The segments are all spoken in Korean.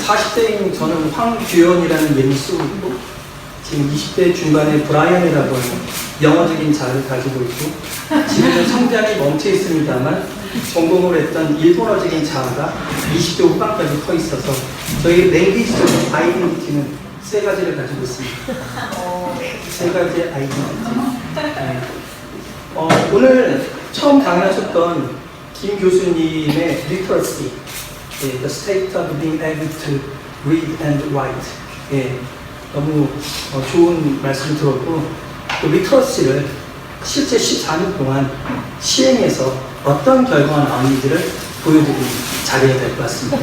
40대인 저는 황규현이라는 예를 쓰고 있고, 지금 20대 중반의 브라이언이라고 하는 영어적인 자를 가지고 있고, 지금은 성장이 멈춰 있습니다만 전공을 했던 일본어적인 자아가 20대 후반까지 커 있어서 저희 랭귀지적인 아이덴티티는 세 가지를 가지고 있습니다. 세 가지의 아이덴티티. 네. 오늘 처음 강연하셨던 김 교수님의 literacy, the state of being able to read and write. 너무 좋은 말씀 들었고, 그 literacy를 실제 14년 동안 시행해서 어떤 결과가 나오는지를 보여드리는 자리가 될 것 같습니다.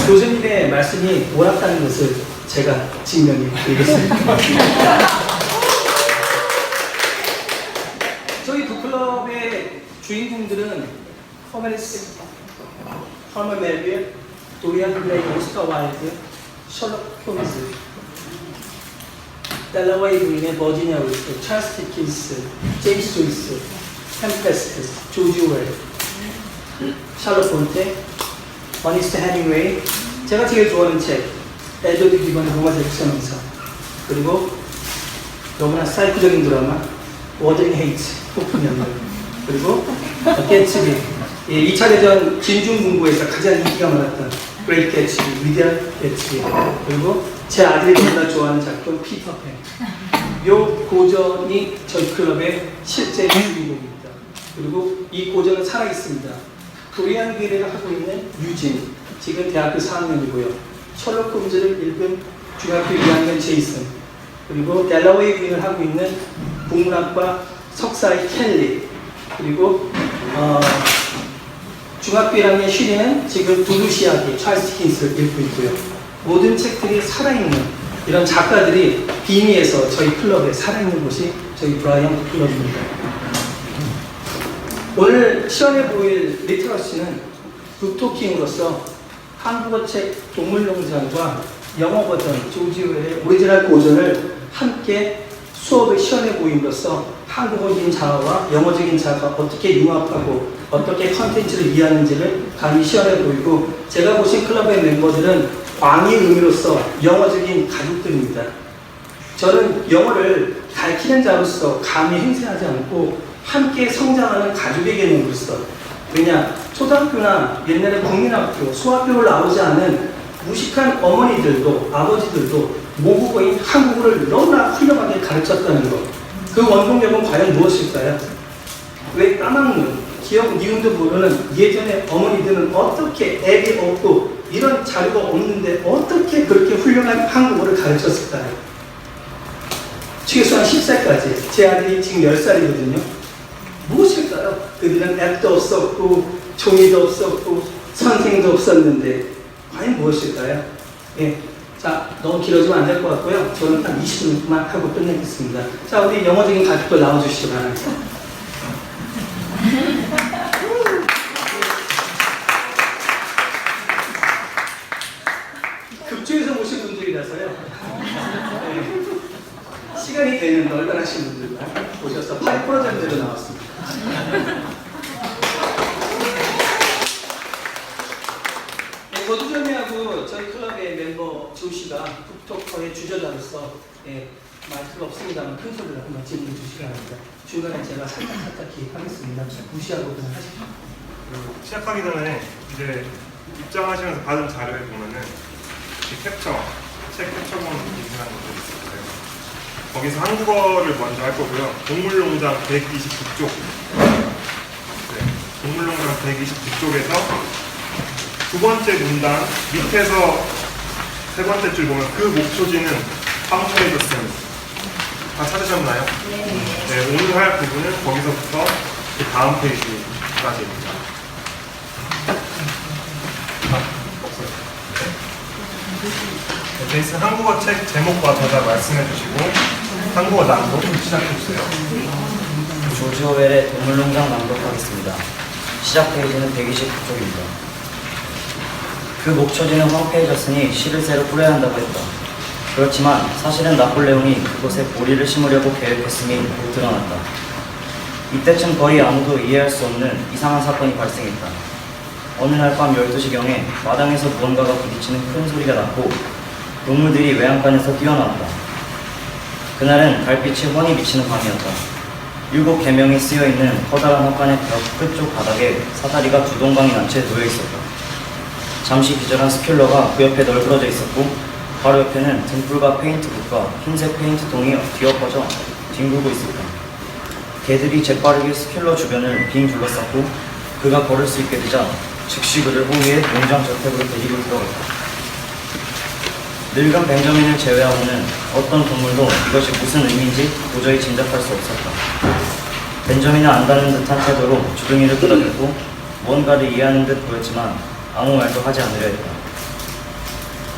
교수님의 말씀이 옳았다는 것을 제가 증명해 드리겠습니다. 저희 북클럽의 주인공들은 허메리스, 허먼 멜빌, 도리안 블레이, 오스카 와일드, 셜록 홈즈, 델라웨이 부인의 버지니아 울프, 찰스 디킨스, 제임스 조이스, 템페스트, 조지 오웰, 샬롯 본테, 어니스트 헤밍웨이, 제가 제일 좋아하는 책, 에드워드 기번의 로마 제국선언서, 그리고 너무나 사이코적인 드라마, 워더링 헤이트, 폭풍 연극, 그리고 개츠비, 2차 대전 진중문고에서 가장 인기가 많았던 그레이트 개츠비, 위대한 개츠비, 그리고 제 아들이 너무나 좋아하는 작품 피터팬. 요 고전이 저희 클럽의 실제 주인공입니다. 그리고 이 고전은 살아있습니다. 도리안 기레를 하고 있는 유진, 지금 대학교 4학년이고요. 셜록 홈즈를 읽은 중학교 2학년 제이슨, 그리고 델라웨이 부인을 하고 있는 국문학과 석사의 켈리, 그리고 중학교 1학년 슈리는 지금 두루시아기, 찰스 디킨스를 읽고 있고요. 모든 책들이 살아있는 이런 작가들이 빙의해서 저희 클럽에 살아있는 곳이 저희 브라이언 클럽입니다. 오늘 시연해 보일 리터러시는 북토킹으로서 한국어 책 동물농장과 영어 버전 조지 오웰의 오리지널 고전을 함께 수업을 시연해 보임으로써 한국어적인 자아와 영어적인 자아가 어떻게 융합하고 어떻게 컨텐츠를 이해하는지를 감히 시연해 보이고, 제가 보신 클럽의 멤버들은 광의 의미로서 영어적인 가족들입니다. 저는 영어를 가르치는 자로서 감히 행세하지 않고 함께 성장하는 가족의 개념으로서, 왜냐, 초등학교나 옛날에 국민학교, 소학교를 나오지 않은 무식한 어머니들도 아버지들도 모국어인 한국어를 너무나 훌륭하게 가르쳤다는 것, 그 원동력은 과연 무엇일까요? 왜 까막눈, 기억 니은도 모르는 예전에 어머니들은 어떻게 앱이 없고 이런 자료가 없는데 어떻게 그렇게 훌륭한 한국어를 가르쳤을까요? 최소한 10살까지, 제 아들이 지금 10살이거든요. 무엇일까요? 그들은 앱도 없었고 종이도 없었고 선생도 없었는데 과연 무엇일까요? 자, 너무 길어지면 안 될 것 같고요. 저는 한 20분만 하고 끝내겠습니다. 자, 우리 영어적인 가족들 나와주시기 바랍니다. 극주에서 모신 분들이라서요. 시간이 되는 널널하신 분들만 오셔서 8%대로 나왔습니다. 거두절미하고 저희 클럽의 멤버 조씨가 북토커의 주저자로서 말투가 없습니다만 큰 소리로 한번 질문해 주시기 바랍니다. 중간에 제가 살짝 기획하겠습니다. 무시하고 그냥 하십시오. 시작하기 전에 이제 입장하시면서 받은 자료에 보면은 책 캡처본 인증하는 것들이 있어요. 거기서 한국어를 먼저 할 거고요. 동물농장 129쪽. 동물농장 129쪽에서 두 번째 문단 밑에서 세 번째 줄 보면 그 목초지는 황폐해졌습니다. 다 찾으셨나요? 네, 오늘 할 부분은 거기서부터 그 다음 페이지까지입니다. 베이스 한국어 책 제목과 저자 말씀해 주시고 한국어 낭독 시작해 주세요. 조지 오웰의 동물농장 낭독하겠습니다. 시작 페이지는 129쪽입니다. 그 목초지는 황폐해졌으니 씨를 새로 뿌려야 한다고 했다. 그렇지만 사실은 나폴레옹이 그곳에 보리를 심으려고 계획했음이 곧 드러났다. 이때쯤 거의 아무도 이해할 수 없는 이상한 사건이 발생했다. 어느 날 밤 12시경에 마당에서 무언가가 부딪히는 큰 소리가 났고 동물들이 외양간에서 뛰어나왔다. 그날은 달빛이 훤히 비치는 밤이었다. 7 계명이 쓰여있는 커다란 헛간의 벽 끝쪽 바닥에 사다리가 두 동강이 난 채 놓여있었다. 잠시 기절한 스큘러가 그 옆에 널브러져 있었고 바로 옆에는 등불과 페인트붓과 흰색 페인트통이 뒤엎어져 뒹굴고 있었다. 개들이 재빠르게 스큘러 주변을 빙 둘러쌌고 그가 걸을 수 있게 되자 즉시 그를 호위해 농장 저택으로 데리고 들어갔다. 늙은 벤저민을 제외하고는 어떤 동물도 이것이 무슨 의미인지 도저히 짐작할 수 없었다. 벤저민은 안다는 듯한 태도로 주둥이를 끄덕였고 무언가를 이해하는 듯 보였지만 아무 말도 하지 않으려 했다.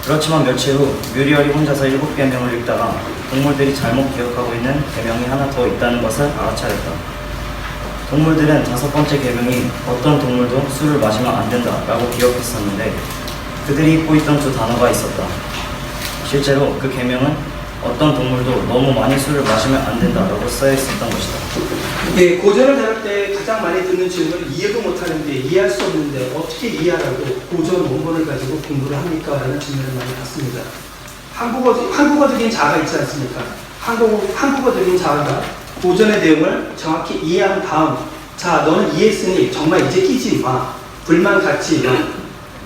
그렇지만 며칠 후 뮤리얼이 혼자서 7계명을 읽다가 동물들이 잘못 기억하고 있는 계명이 하나 더 있다는 것을 알아차렸다. 동물들은 5번째 계명이 어떤 동물도 술을 마시면 안 된다라고 기억했었는데 그들이 잊고 있던 두 단어가 있었다. 실제로 그 계명은 어떤 동물도 너무 많이 술을 마시면 안 된다라고 쓰여 있었던 것이다. 예, 고전을 다룰 때 가장 많이 듣는 질문은 이해도 못하는데 이해할 수 없는데 어떻게 이해하라고 고전 원본을 가지고 공부를 합니까? 라는 질문을 많이 받습니다. 한국어적인 자아가 있지 않습니까? 한국어적인 자아가 고전의 내용을 정확히 이해한 다음, 자, 너는 이해했으니 정말 이제 끼지 마. 불만 갖지 마.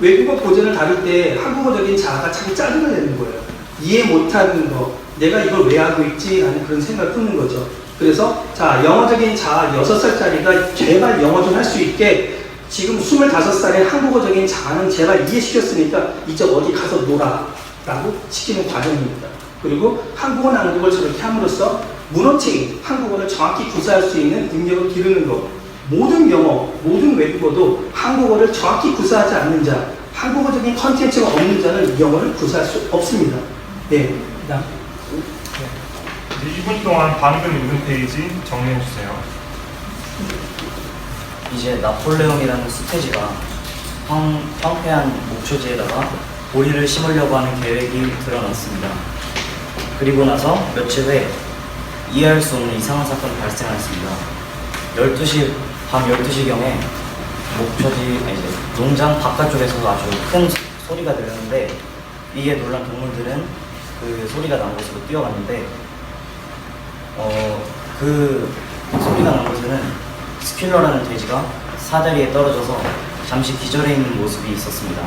외국어 고전을 다룰 때 한국어적인 자아가 참 짜증을 내는 거예요. 이해 못하는 거, 내가 이걸 왜 하고 있지? 라는 그런 생각을 품는 거죠. 그래서 자, 영어적인 자아 6살짜리가 제발 영어 좀 할 수 있게 지금 25살의 한국어적인 자아는 제발 이해시켰으니까 이제 어디 가서 놀아 라고 시키는 과정입니다. 그리고 한국어 낭독을 저렇게 함으로써 문어체인 한국어를 정확히 구사할 수 있는 능력을 기르는 것. 모든 영어, 모든 외국어도 한국어를 정확히 구사하지 않는 자, 한국어적인 컨텐츠가 없는 자는 영어를 구사할 수 없습니다. 네, 그다음. 2분 동안 방금 읽은 페이지 정리해 주세요. 이제 나폴레옹이라는 수태지가 황폐한 목초지에다가 보리를 심으려고 하는 계획이 드러났습니다. 그리고 나서 며칠 후에 이해할 수 없는 이상한 사건이 발생했습니다. 밤 12시경에 농장 바깥쪽에서 아주 큰 소리가 들렸는데 이에 놀란 동물들은 그 소리가 난 곳으로 뛰어갔는데 그 소리가 난 곳에는 스큘러라는 돼지가 사다리에 떨어져서 잠시 기절해 있는 모습이 있었습니다.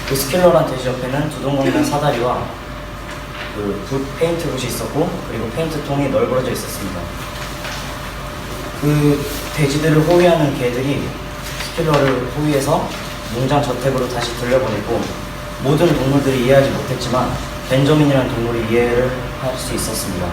그 스큘러라는 돼지 옆에는 두동강이란 사다리와 그 페인트붓이 있었고 그리고 페인트통이 널브러져 있었습니다. 그 돼지들을 호위하는 개들이 스큘러를 호위해서 농장 저택으로 다시 돌려보냈고 모든 동물들이 이해하지 못했지만 벤저민이라는 동물이 이해를 할 수 있었습니다.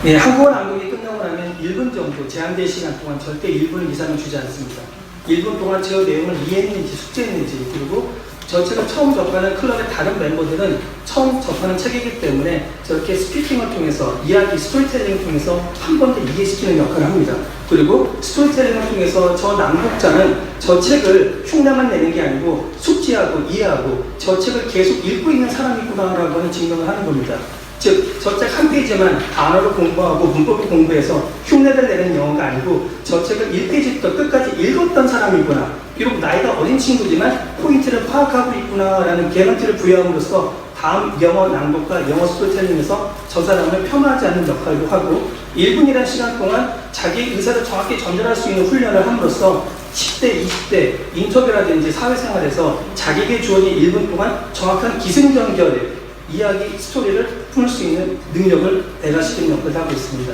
네, 한국어 낭독이 끝나고 나면 1분 정도 제한된 시간 동안 절대 1분 이상은 주지 않습니다. 1분 동안 저 내용을 이해했는지 숙제했는지 그리고 저 책을 처음 접하는 클럽의 다른 멤버들은 처음 접하는 책이기 때문에 저렇게 스피킹을 통해서 이야기, 스토리텔링을 통해서 한 번 더 이해시키는 역할을 합니다. 그리고 스토리텔링을 통해서 저 낭독자는 저 책을 흉내만 내는 게 아니고 숙지하고 이해하고 저 책을 계속 읽고 있는 사람이구나라고 하는 증명을 하는 겁니다. 즉, 저 책 한 페이지만 단어를 공부하고 문법을 공부해서 흉내를 내는 영어가 아니고 저 책을 1페이지부터 끝까지 읽었던 사람이구나. 비록 나이가 어린 친구지만 포인트를 파악하고 있구나라는 개런티를 부여함으로써 다음 영어 낭독과 영어 스토리텔링에서 저 사람을 폄하하지 않는 역할도 하고 1분이라는 시간 동안 자기 의사를 정확히 전달할 수 있는 훈련을 함으로써 10대, 20대 인터뷰라든지 사회생활에서 자기에게 주어진 1분 동안 정확한 기승전결의 이야기, 스토리를 풀 수 있는 능력을 배가시키는 역할을 하고 있습니다.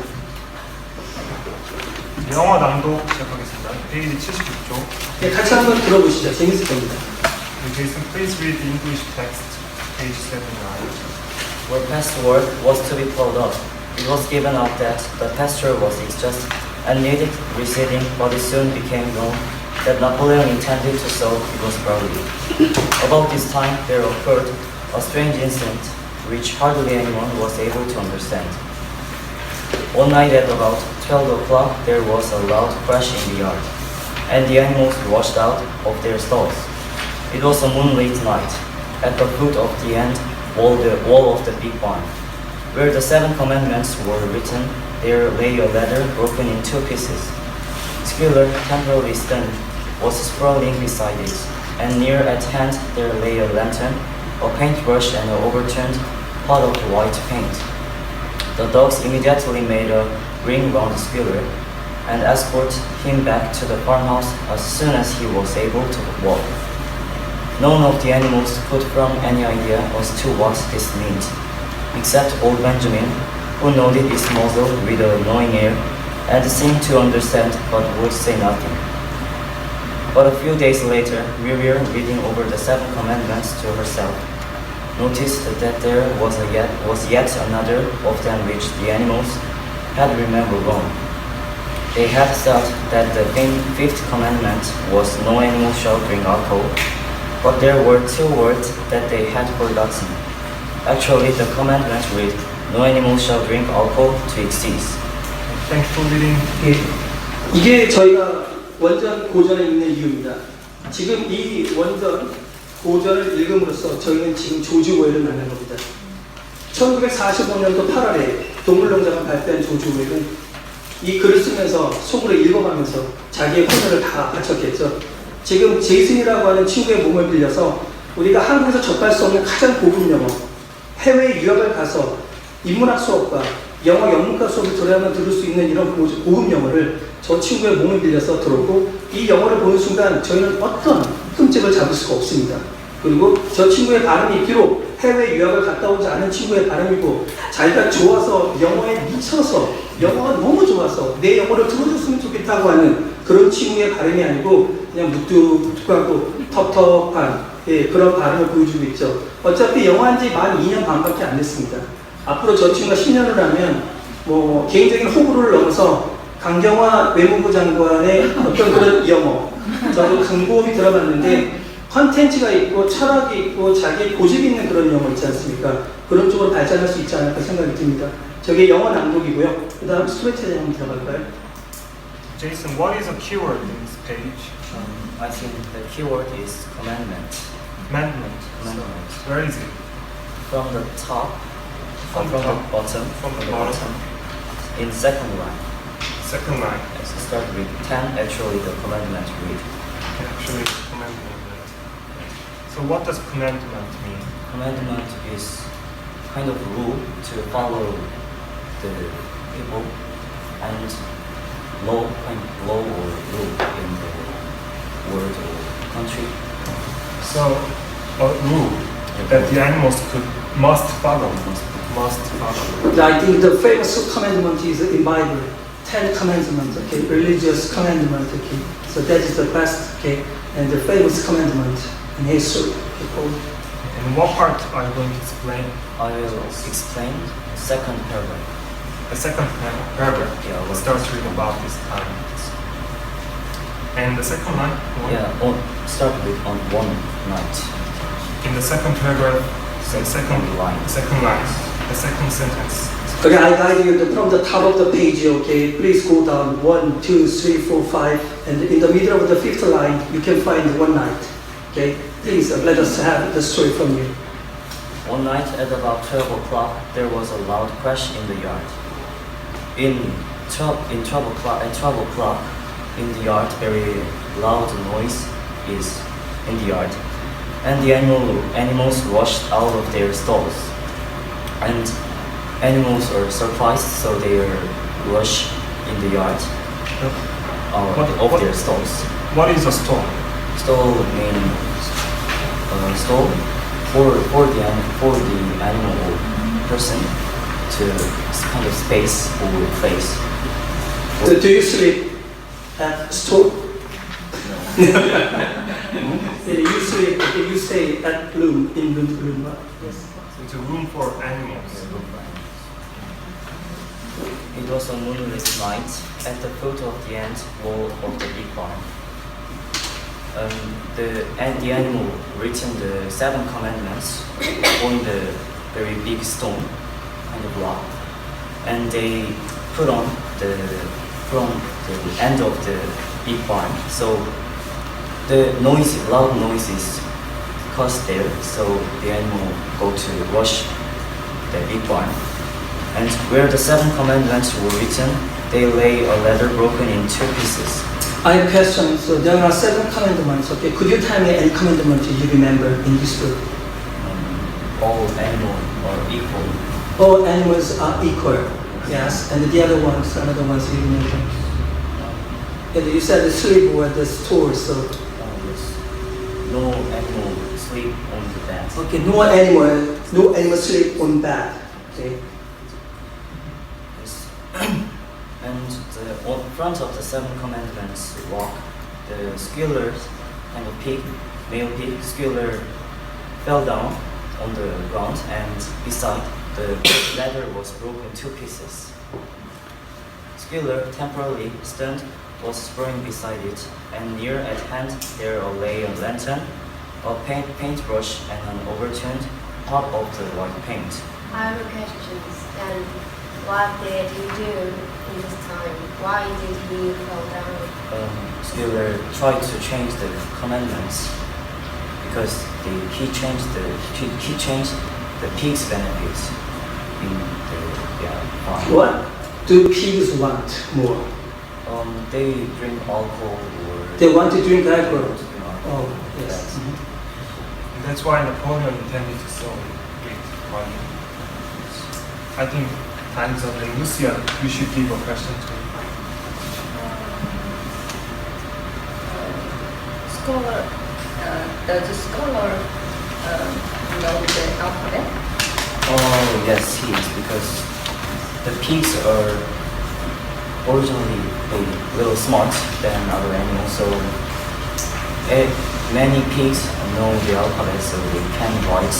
영어 낭독 시작하겠습니다. 페이지 76쪽. 네, 같이 한번 들어보시죠. 재밌을 겁니다. Jason, please read the English text, page 79. Where past work was to be followed up, it was given out that the pasture was just and needed reseeding, but it soon became known that Napoleon intended to sow it was probably. About this time, there occurred a strange incident which hardly anyone was able to understand. One night at about 12 o'clock, there was a loud crash in the yard, and the animals rushed out of their stalls. It was a moonlit night. At the foot of the end wall of the big barn, where the 7 commandments were written, there lay a ladder broken in 2 pieces. squirrel, temporarily stunned, was sprawling beside it, and near at hand there lay a lantern, a paintbrush, and an overturned pot of white paint. The dogs immediately made a ring round the squirrel and escorted him back to the farmhouse as soon as he was able to walk. None of the animals could form any idea as to what this meant, except old Benjamin, who nodded his muzzle with a knowing air and seemed to understand but would say nothing. But a few days later, Muriel, reading over the 7 commandments to herself, noticed that there was yet another of them which the animals had remembered wrong. They had thought that the 5th commandment was no animal shall drink alcohol, but there were 2 words that they had forgotten. Actually, the commandment read, no animal shall drink alcohol to excess. Thanks for reading. 예, 이게 저희가 원전 고전에 있는 이유입니다. 지금 이 원전 고전을 읽음으로써 저희는 지금 조지 오웰을 만난 겁니다. 1945년도 8월에 동물농장을 발표한 조지 오웰은 이 글을 쓰면서 속으로 읽어가면서 자기의 혼혈을 다 바쳤겠죠. 지금 제이슨이라고 하는 친구의 몸을 빌려서 우리가 한국에서 접할 수 없는 가장 고급 영어, 해외 유학을 가서 인문학 수업과 영어 영문과 수업을 들어야만 들을 수 있는 이런 고급 영어를 저 친구의 몸을 빌려서 들었고, 이 영어를 보는 순간 저희는 어떤 흠집을 잡을 수가 없습니다. 그리고 저 친구의 발음이 비록 해외 유학을 갔다 오지 않은 친구의 발음이고, 자기가 좋아서 영어에 미쳐서 영어가 너무 좋아서 내 영어를 들어줬으면 좋겠다고 하는 그런 친구의 발음이 아니고 그냥 무뚝뚝하고 텁텁한 그런 발음을 보여주고 있죠. 어차피 영어한 지 만 2년 반밖에 안 됐습니다. 앞으로 저 친구가 10년을 하면 뭐 개인적인 호불호를 넘어서 강경화 외무부 장관의 어떤 그런 영어, 저도 강보험이 들어봤는데 컨텐츠가 있고 철학이 있고 자기 고집이 있는 그런 영어 있지 않습니까? 그런 쪽으로 발전할 수 있지 않을까 생각이 듭니다. 저게 영어 낭독이고요. 그 다음 스토리텔링 한번 들어갈까요? Jason, what is a keyword in this page? I think the keyword is commandment. Commandment. Commandment. Where is it? From the top, From from the the top. bottom, From the bottom. in second line. Second line. Let's start with 10. Actually, the commandment read. Actually, commandment. So what does commandment mean? Commandment is kind of rule to follow the people, and law, kind of law or rule in the world or country. So a rule that the animals must follow. Must follow. I think the famous commandment is in Bible, 10 commandments, okay, religious commandment, okay. So that is the best, okay, and the famous commandment in history. Okay. And what part are you going to explain? I will explain the second paragraph. The second paragraph. Yeah, We'll start reading about this time. And the second line? Yeah, start with on one night. In the second paragraph, the Second line. second line, the second sentence. Okay, I guide you from the top of the page, okay, please go down 1, 2, 3, 4, 5, and in the middle of the 5th line, you can find one night, okay? Please let us have the story from you. One night at about 12 o'clock, there was a loud crash in the yard. At 12 o'clock in the yard, very loud noise is in the yard, and the animals rushed out of their stalls. And animals are surprised, so they rush in the yard of their stalls. What is a stall? Stall means stall for the animal or person to kind of space or place. So do you sleep at store? Yeah, you sleep, okay, you stay at room, in room. Yes. It's a room for animals. It was a moonless night at the foot of the ant wall of the big barn. The animal written the 7 commandments on the very big stone, kind of rock, and they put on from the end of the big barn. So the loud noises caused there, so the animal go to rush the big barn. And where the 7 commandments were written, they lay a ladder broken in 2 pieces. I have a question. So there are 7 commandments. Okay, could you tell me any commandment you remember in this book? All animals are equal. All animals are equal. Yes, and the other ones, another ones you remember. And you said sleep or the store. So Yes. No animal sleep on the bed. okay, no animal sleep on bed. Okay. Yes. And the on front of the 7 commandments walk the squealer and the pig, male pig, squealer fell down on the ground, and beside the ladder was broken 2 pieces. Squealer, temporarily stunned, was sprawling beside it, and near at hand there lay a lantern, a paintbrush, and an overturned pot of the white paint. I have a question. Then, what did he do in this time? Why did he fall down? Squealer tried to change the commandments because he changed the pig's benefits in the farm. What do pigs want more? They drink alcohol or They want to drink they alcohol. want to drink alcohol. Oh, yes. Yes. And that's why Napoleon intended to sell it with money. I think time's up. And Lucia, you should give a question to him. Scholar, does the scholar know the alphabet? Oh yes, he is, because the pigs are originally a little smart than other animals, so many pigs know the alphabet, so they can write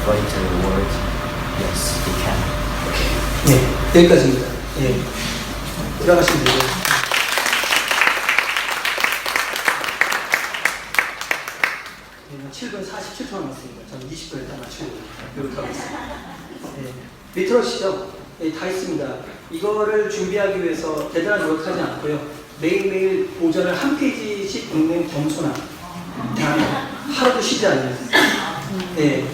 the word. Yes, they can. 네, 여기까지입니다. 예. 들어가시면 돼요. 네, 7분 47초 남았습니다. 저는 20분에 다 맞추고 노력하겠습니다. 네, 리트러시죠? 네, 다 있습니다. 이거를 준비하기 위해서 대단한 노력하지 않고요. 매일매일 오전을 한 페이지씩 읽는 겸손함. 하루도 쉬지 않는. 네.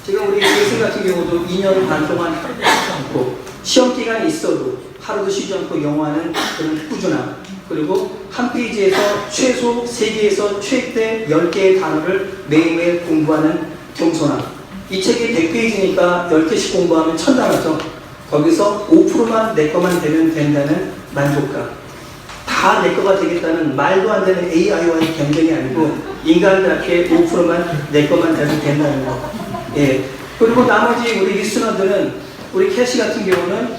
지금 우리 교수 같은 경우도 2년 반 동안 하루도 쉬지 않고 시험 기간이 있어도 하루도 쉬지 않고 영어하는 그런 꾸준함, 그리고 한 페이지에서 최소 3개에서 최대 10개의 단어를 매일매일 공부하는 겸손함. 이 책이 100페이지니까 10개씩 공부하면 1000단어죠. 거기서 5%만 내 거만 되면 된다는 만족감. 다 내 거가 되겠다는 말도 안 되는 AI와의 경쟁이 아니고 인간답게 5%만 내 거만 되면 된다는 거. 예. 그리고 나머지 우리 리스너들은 우리 캐시 같은 경우는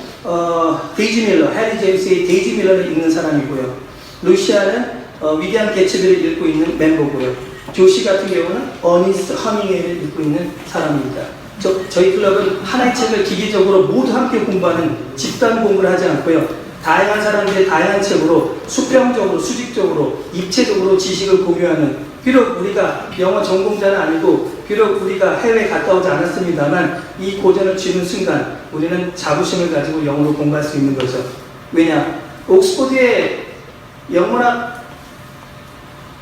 데이지 밀러, 해리 제임스의 데이지 밀러를 읽는 사람이고요. 루시아는 위대한 개체들을 읽고 있는 멤버고요. 조시 같은 경우는 어니스트 허밍웨이를 읽고 있는 사람입니다. 저희 클럽은 하나의 책을 기계적으로 모두 함께 공부하는 집단 공부를 하지 않고요. 다양한 사람들의 다양한 책으로 수평적으로, 수직적으로, 입체적으로 지식을 공유하는, 비록 우리가 영어 전공자는 아니고 비록 우리가 해외에 갔다 오지 않았습니다만 이 고전을 쥐는 순간 우리는 자부심을 가지고 영어로 공부할 수 있는 거죠. 왜냐? 옥스퍼드의 영문학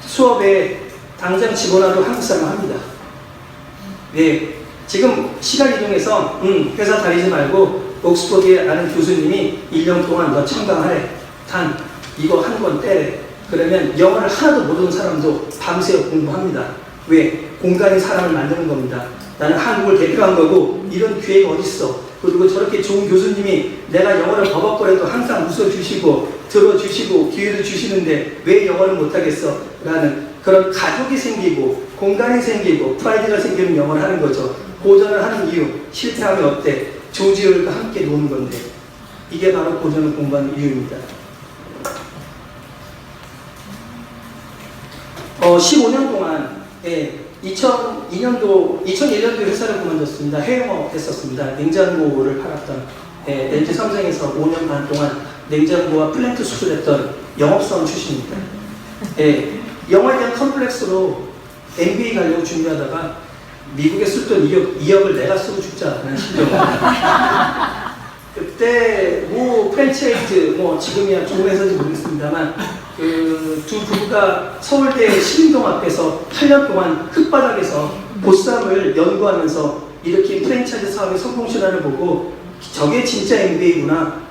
수업에 당장 집어넣어도 한국 사람 합니다. 네, 지금 시간 이동해서 회사 다니지 말고 옥스퍼드에 아는 교수님이 1년 동안 너 참강하래. 단 이거 한 권 떼래. 그러면 영어를 하나도 모르는 사람도 밤새 공부합니다. 왜? 공간이 사람을 만드는 겁니다. 나는 한국을 대표한 거고 이런 기회가 어딨어. 그리고 저렇게 좋은 교수님이 내가 영어를 버벅거려도 항상 웃어주시고 들어주시고 기회를 주시는데 왜 영어를 못하겠어? 라는 그런 가족이 생기고 공간이 생기고 프라이드가 생기는 영어를 하는 거죠. 고전을 하는 이유, 실패하면 어때? 조지율과 함께 노는 건데 이게 바로 고전을 공부하는 이유입니다. 15년 동안 2001년도 회사를 그만뒀습니다. 해외영업 했었습니다. 냉장고를 팔았던 LG 삼성에서 5년 반 동안 냉장고와 플랜트 수출했던 영업사원 출신입니다. 영어에 대한 컴플렉스로 MBA 가려고 준비하다가 미국에 쓸돈 2억을 내가 쓰고 죽자라는 심정. 그때 뭐 프랜차이즈 지금이야 좋은 회사인지 모르겠습니다만 그 두 부부가 서울대 신림동 앞에서 8년 동안 흙바닥에서 보쌈을 연구하면서 이렇게 프랜차이즈 사업의 성공 신화를 보고 저게 진짜 MBA구나.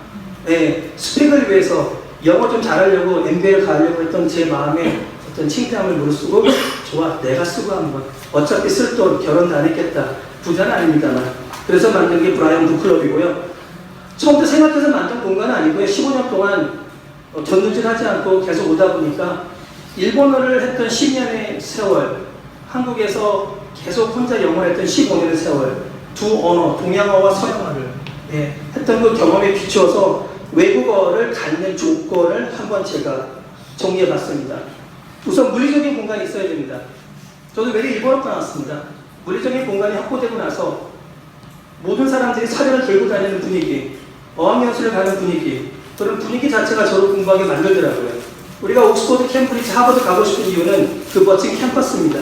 스펙을 위해서 영어 좀 잘하려고 MBA를 가려고 했던 제 마음에 어떤 칭찬을 무릅쓰고 좋아 내가 쓰고 한번 어차피 쓸 돈 결혼도 안 했겠다 부자는 아닙니다만 그래서 만든 게 브라이언 북클럽이고요. 처음부터 생각해서 만든 공간은 아니고요. 15년 동안 전두질하지 않고 계속 오다 보니까 일본어를 했던 10년의 세월, 한국에서 계속 혼자 영어를 했던 15년의 세월, 두 언어, 동양어와 서양어를 했던 그 경험에 비추어서 외국어를 갖는 조건을 한번 제가 정리해 봤습니다. 우선 물리적인 공간이 있어야 됩니다. 저도 외래 일본어과 나왔습니다. 물리적인 공간이 확보되고 나서 모든 사람들이 사전을 들고 다니는 분위기, 어학연수를 가는 분위기, 그런 분위기 자체가 저를 공부하게 만들더라고요. 우리가 옥스퍼드, 캠브리지, 하버드 가고 싶은 이유는 그 멋진 캠퍼스입니다.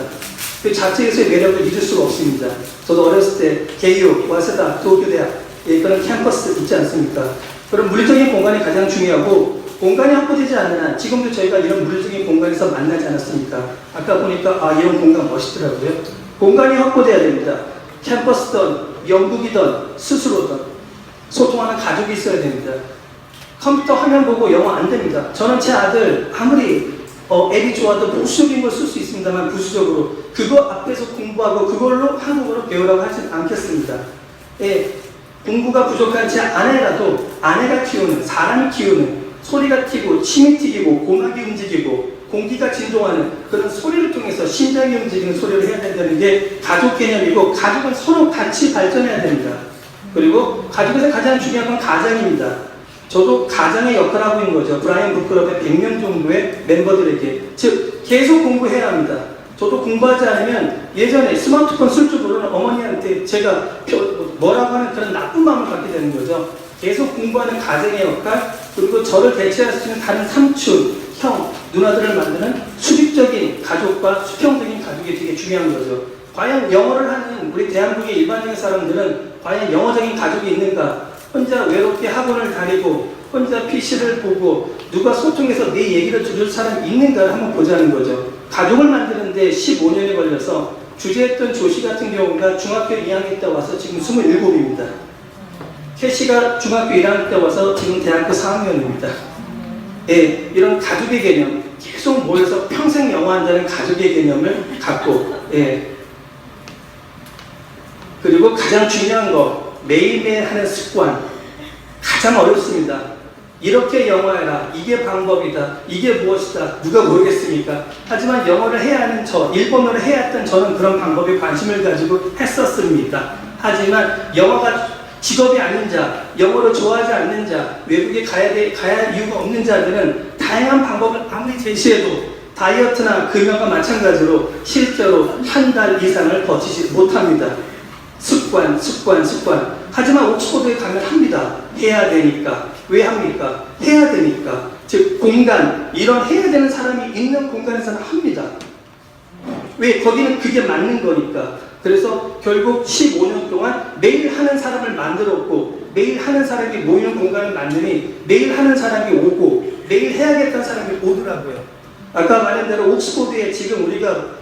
그 자체에서의 매력을 잊을 수가 없습니다. 저도 어렸을 때 개요, 와세다, 도쿄대학 그런 캠퍼스 있지 않습니까? 그런 물리적인 공간이 가장 중요하고 공간이 확보되지 않는 한 지금도 저희가 이런 물리적인 공간에서 만나지 않았습니까? 아까 보니까 이런 공간 멋있더라고요. 공간이 확보돼야 됩니다. 캠퍼스든 영국이든 스스로든 소통하는 가족이 있어야 됩니다. 컴퓨터 화면 보고 영어 안 됩니다. 저는 제 아들 아무리 앱이 좋아도 보수적인 걸 쓸 수 있습니다만 부수적으로 그거 앞에서 공부하고 그걸로 한국어로 배우라고 하지 않겠습니다. 공부가 부족한 제 아내라도 아내가 키우는 사람이 키우는 소리가 튀고 침이 튀기고 고막이 움직이고 공기가 진동하는 그런 소리를 통해서 심장이 움직이는 소리를 해야 된다는 게 가족 개념이고 가족은 서로 같이 발전해야 됩니다. 그리고 가족에서 가장 중요한 건 가장입니다. 저도 가장의 역할을 하고 있는 거죠. 브라이언 북클럽의 100명 정도의 멤버들에게. 즉 계속 공부해야 합니다. 저도 공부하지 않으면 예전에 스마트폰 쓸 줄 모르는 어머니한테 제가 뭐라고 하는 그런 나쁜 마음을 갖게 되는 거죠. 계속 공부하는 가정의 역할, 그리고 저를 대체할 수 있는 다른 삼촌, 형, 누나들을 만드는 수직적인 가족과 수평적인 가족이 되게 중요한 거죠. 과연 영어를 하는 우리 대한민국의 일반적인 사람들은 과연 영어적인 가족이 있는가? 혼자 외롭게 학원을 다니고 혼자 PC를 보고 누가 소통해서 내 얘기를 들을 사람이 있는가를 한번 보자는 거죠. 가족을 만드는데 15년이 걸려서 주재했던 조씨 같은 경우가 중학교 2학년 때 와서 지금 27입니다. 캐시가 중학교 1학년 때 와서 지금 대학교 4학년입니다. 이런 가족의 개념, 계속 모여서 평생 영어한다는 가족의 개념을 갖고 그리고 가장 중요한 거 매일매일 하는 습관 가장 어렵습니다. 이렇게 영어해라. 이게 방법이다. 이게 무엇이다. 누가 모르겠습니까? 하지만 영어를 해야 하는 저, 일본어를 해야 했던 저는 그런 방법에 관심을 가지고 했었습니다. 하지만 영어가 직업이 아닌 자, 영어를 좋아하지 않는 자, 외국에 가야 할 이유가 없는 자들은 다양한 방법을 아무리 제시해도 다이어트나 금연과 마찬가지로 실제로 한 달 이상을 버티지 못합니다. 습관. 하지만 옥스퍼드에 가면 합니다. 해야 되니까. 왜 합니까? 해야 되니까. 즉 공간, 이런 해야 되는 사람이 있는 공간에서는 합니다. 왜? 거기는 그게 맞는 거니까. 그래서 결국 15년 동안 매일 하는 사람을 만들었고 매일 하는 사람이 모이는 공간을 만드니 매일 하는 사람이 오고 매일 해야겠다는 사람이 오더라고요. 아까 말한 대로 옥스퍼드에 지금 우리가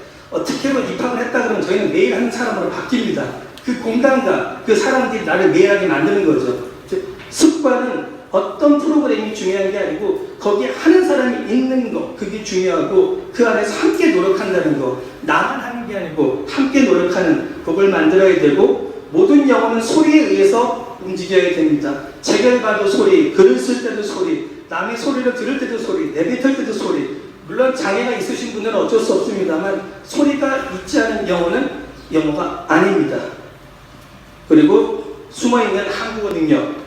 특혜로 입학을 했다 그러면 저희는 매일 하는 사람으로 바뀝니다. 그 공간과 그 사람들이 나를 매일 하게 만드는 거죠. 즉 습관은 어떤 프로그램이 중요한 게 아니고 거기에 하는 사람이 있는 거, 그게 중요하고 그 안에서 함께 노력한다는 거, 나만 하는 게 아니고 함께 노력하는 그걸 만들어야 되고 모든 영어는 소리에 의해서 움직여야 됩니다. 책을 봐도 소리, 글을 쓸 때도 소리, 남의 소리를 들을 때도 소리, 내뱉을 때도 소리. 물론 장애가 있으신 분들은 어쩔 수 없습니다만 소리가 있지 않은 영어는 영어가 아닙니다. 그리고 숨어있는 한국어 능력.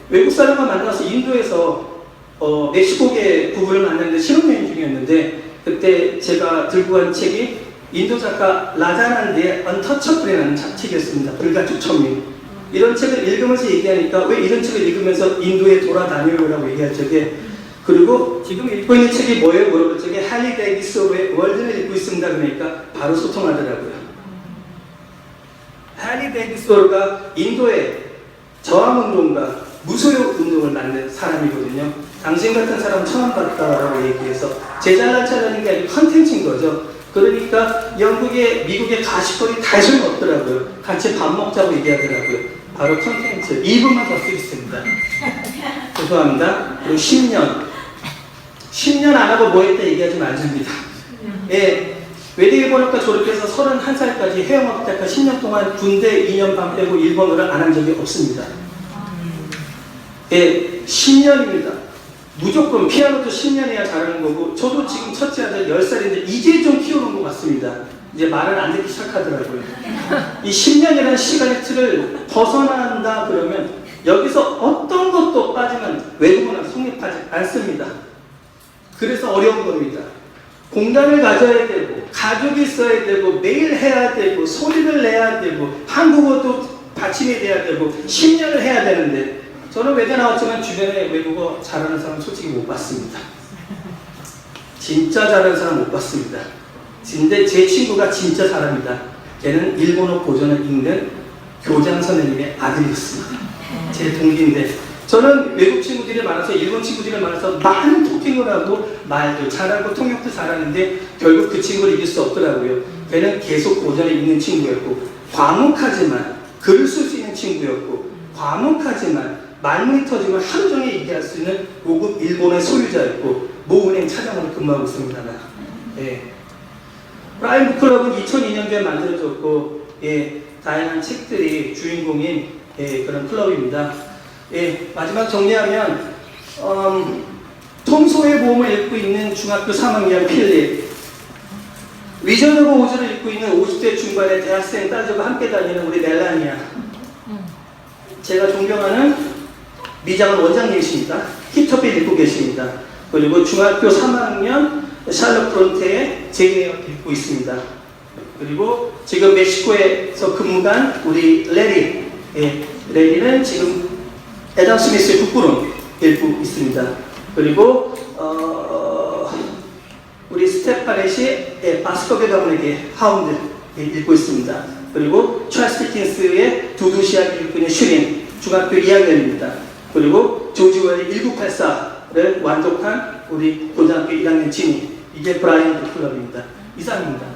외국 사람과 만나서 인도에서 멕시코계 부부를 만났는데 신혼여행 중이었는데 그때 제가 들고 간 책이 인도 작가 라자난드의 언터처블이라는 책이었습니다. 불가촉 천민. 이런 책을 읽으면서 얘기하니까 왜 이런 책을 읽으면서 인도에 돌아다녀요라고 얘기할 적에 그리고 지금 읽고 있는 책이 뭐예요? 물어볼 적에 할리 데이비스의 월드를 읽고 있습니다. 그러니까 바로 소통하더라고요. 할리 데이비스가 인도의 저항운동과 무소유 운동을 만든 사람이거든요. 당신 같은 사람 처음 봤다라고 얘기해서 제 잘난 척하는 게 아니고 컨텐츠인 거죠. 그러니까 영국에 미국에 가십거리 다 소용없더라고요. 같이 밥 먹자고 얘기하더라고요. 바로 컨텐츠 2분만 더 쓰겠습니다. 죄송합니다. 그리고 10년. 10년 안 하고 뭐 했다 얘기하지 말입니다. 예. 외대일본어과 졸업해서 31살까지 해영학대학과 10년 동안 군대 2년 반 빼고 일본어를 안 한 적이 없습니다. 예, 10년입니다. 무조건 피아노도 10년 해야 잘하는 거고, 저도 지금 첫째 아들 10살인데 이제 좀 키우는 것 같습니다. 이제 말을 안 듣기 시작하더라고요. 이 10년이라는 시간의 틀을 벗어난다 그러면 여기서 어떤 것도 빠지면 외국어는 성립하지 않습니다. 그래서 어려운 겁니다. 공간을 가져야 되고, 가족이 있어야 되고, 매일 해야 되고, 소리를 내야 되고, 한국어도 받침이 돼야 되고, 10년을 해야 되는데, 저는 외대 나왔지만 주변에 외국어 잘하는 사람 솔직히 못 봤습니다. 진짜 잘하는 사람 못 봤습니다. 근데 제 친구가 진짜 잘합니다. 걔는 일본어 고전을 읽는 교장 선생님의 아들이었습니다. 제 동기인데, 저는 외국 친구들이 많아서, 일본 친구들이 많아서 많은 토킹을 하고 말도 잘하고 통역도 잘하는데 결국 그 친구를 이길 수 없더라고요. 걔는 계속 고전을 읽는 친구였고, 과묵하지만 글을 쓸 수 있는 친구였고, 과묵하지만 말문이 터지면 하루 종일 얘기할 수 있는 고급 일본의 소유자였고, 모은행 차장으로 근무하고 있습니다만, 예. 브라이언 북클럽은 2002년도에 만들어졌고, 예, 다양한 책들이 주인공인 그런 클럽입니다. 예, 마지막 정리하면 톰 소의 보험을 읽고 있는 중학교 3학년 필립, 위전 오브 오즈를 읽고 있는 50대 중반의 대학생 딸들과 함께 다니는 우리 멜라니아, 제가 존경하는 미장원 원장님이십니다. 히터필 읽고 계십니다. 그리고 중학교 3학년 샬럿 브론테의 제이에어 읽고 있습니다. 그리고 지금 멕시코에서 근무한 우리 레리, 예, 레리는 지금 애덤 스미스의 북구름 읽고 있습니다. 그리고 우리 스테파넷이 바스커베 가문에게 하운드 읽고 있습니다. 그리고 찰스 피킨스의 두두시아 읽고 있는 슈린, 중학교 2학년입니다. 그리고 조지 웰의 1984를 완독한 우리 고등학교 1학년 진이, 이게 브라이언 클럽입니다. 이상입니다.